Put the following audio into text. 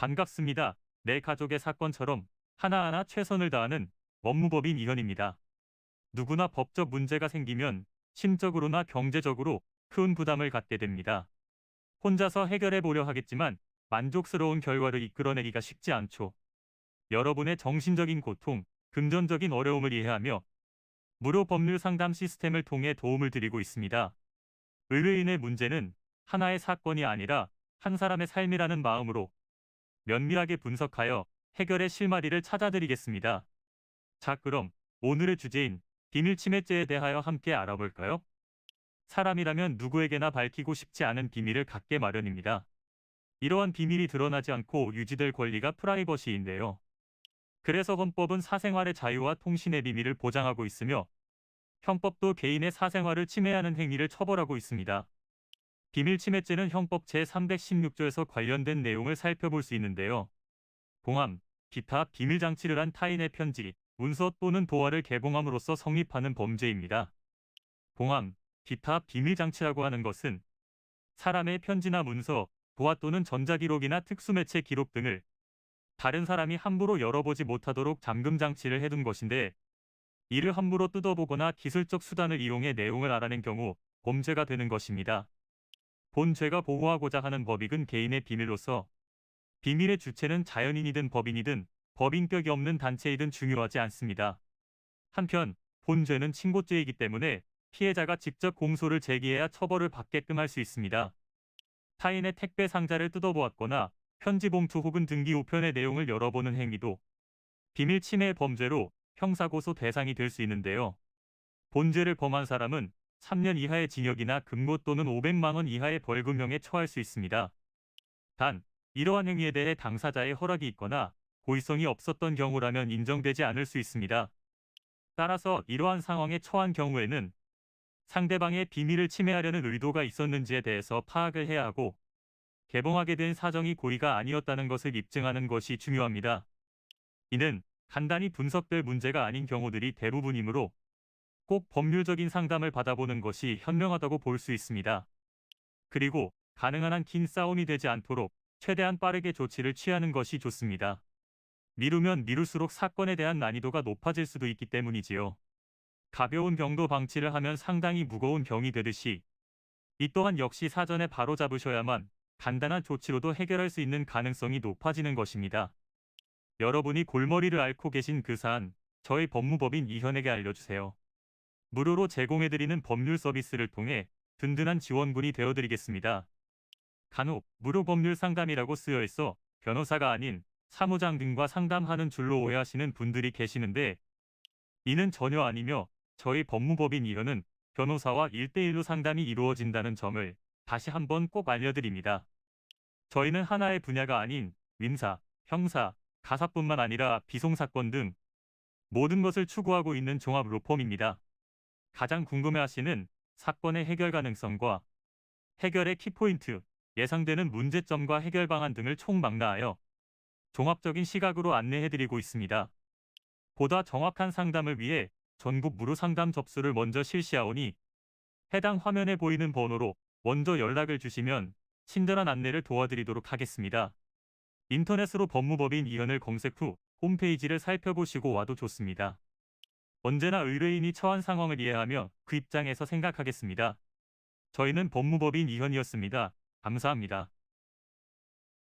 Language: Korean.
반갑습니다. 내 가족의 사건처럼 하나하나 최선을 다하는 법무법인 이현입니다. 누구나 법적 문제가 생기면 심적으로나 경제적으로 큰 부담을 갖게 됩니다. 혼자서 해결해 보려 하겠지만 만족스러운 결과를 이끌어내기가 쉽지 않죠. 여러분의 정신적인 고통, 금전적인 어려움을 이해하며 무료 법률 상담 시스템을 통해 도움을 드리고 있습니다. 의뢰인의 문제는 하나의 사건이 아니라 한 사람의 삶이라는 마음으로 면밀하게 분석하여 해결의 실마리를 찾아드리겠습니다. 자, 그럼 오늘의 주제인 비밀침해죄에 대하여 함께 알아볼까요? 사람이라면 누구에게나 밝히고 싶지 않은 비밀을 갖게 마련입니다. 이러한 비밀이 드러나지 않고 유지될 권리가 프라이버시인데요. 그래서 헌법은 사생활의 자유와 통신의 비밀을 보장하고 있으며 형법도 개인의 사생활을 침해하는 행위를 처벌하고 있습니다. 비밀침해죄는 형법 제316조에서 관련된 내용을 살펴볼 수 있는데요. 공함, 기타 비밀장치를 한 타인의 편지, 문서 또는 도화를 개봉함으로써 성립하는 범죄입니다. 공함, 기타 비밀장치라고 하는 것은 사람의 편지나 문서, 도화 또는 전자기록이나 특수매체 기록 등을 다른 사람이 함부로 열어보지 못하도록 잠금장치를 해둔 것인데, 이를 함부로 뜯어보거나 기술적 수단을 이용해 내용을 알아낸 경우 범죄가 되는 것입니다. 본 죄가 보호하고자 하는 법익은 개인의 비밀로서 비밀의 주체는 자연인이든 법인이든 법인격이 없는 단체이든 중요하지 않습니다. 한편 본 죄는 친고죄이기 때문에 피해자가 직접 공소를 제기해야 처벌을 받게끔 할 수 있습니다. 타인의 택배 상자를 뜯어보았거나 편지 봉투 혹은 등기 우편의 내용을 열어보는 행위도 비밀 침해 범죄로 형사고소 대상이 될 수 있는데요. 본죄를 범한 사람은 3년 이하의 징역이나 금고 또는 500만 원 이하의 벌금형에 처할 수 있습니다. 단, 이러한 행위에 대해 당사자의 허락이 있거나 고의성이 없었던 경우라면 인정되지 않을 수 있습니다. 따라서 이러한 상황에 처한 경우에는 상대방의 비밀을 침해하려는 의도가 있었는지에 대해서 파악을 해야 하고, 개봉하게 된 사정이 고의가 아니었다는 것을 입증하는 것이 중요합니다. 이는 간단히 분석될 문제가 아닌 경우들이 대부분이므로 꼭 법률적인 상담을 받아보는 것이 현명하다고 볼 수 있습니다. 그리고 가능한 한 긴 싸움이 되지 않도록 최대한 빠르게 조치를 취하는 것이 좋습니다. 미루면 미룰수록 사건에 대한 난이도가 높아질 수도 있기 때문이지요. 가벼운 병도 방치를 하면 상당히 무거운 병이 되듯이 이 또한 역시 사전에 바로잡으셔야만 간단한 조치로도 해결할 수 있는 가능성이 높아지는 것입니다. 여러분이 골머리를 앓고 계신 그 사안, 저희 법무법인 이현에게 알려주세요. 무료로 제공해드리는 법률 서비스를 통해 든든한 지원군이 되어드리겠습니다. 간혹 무료 법률 상담이라고 쓰여 있어 변호사가 아닌 사무장 등과 상담하는 줄로 오해하시는 분들이 계시는데, 이는 전혀 아니며 저희 법무법인 이현은 변호사와 1대1로 상담이 이루어진다는 점을 다시 한번 꼭 알려드립니다. 저희는 하나의 분야가 아닌 민사, 형사, 가사뿐만 아니라 비송사건 등 모든 것을 추구하고 있는 종합 로펌입니다. 가장 궁금해하시는 사건의 해결 가능성과 해결의 키포인트, 예상되는 문제점과 해결 방안 등을 총망라하여 종합적인 시각으로 안내해드리고 있습니다. 보다 정확한 상담을 위해 전국 무료 상담 접수를 먼저 실시하오니 해당 화면에 보이는 번호로 먼저 연락을 주시면 친절한 안내를 도와드리도록 하겠습니다. 인터넷으로 법무법인 이현을 검색 후 홈페이지를 살펴보시고 와도 좋습니다. 언제나 의뢰인이 처한 상황을 이해하며 그 입장에서 생각하겠습니다. 저희는 법무법인 이현이었습니다. 감사합니다.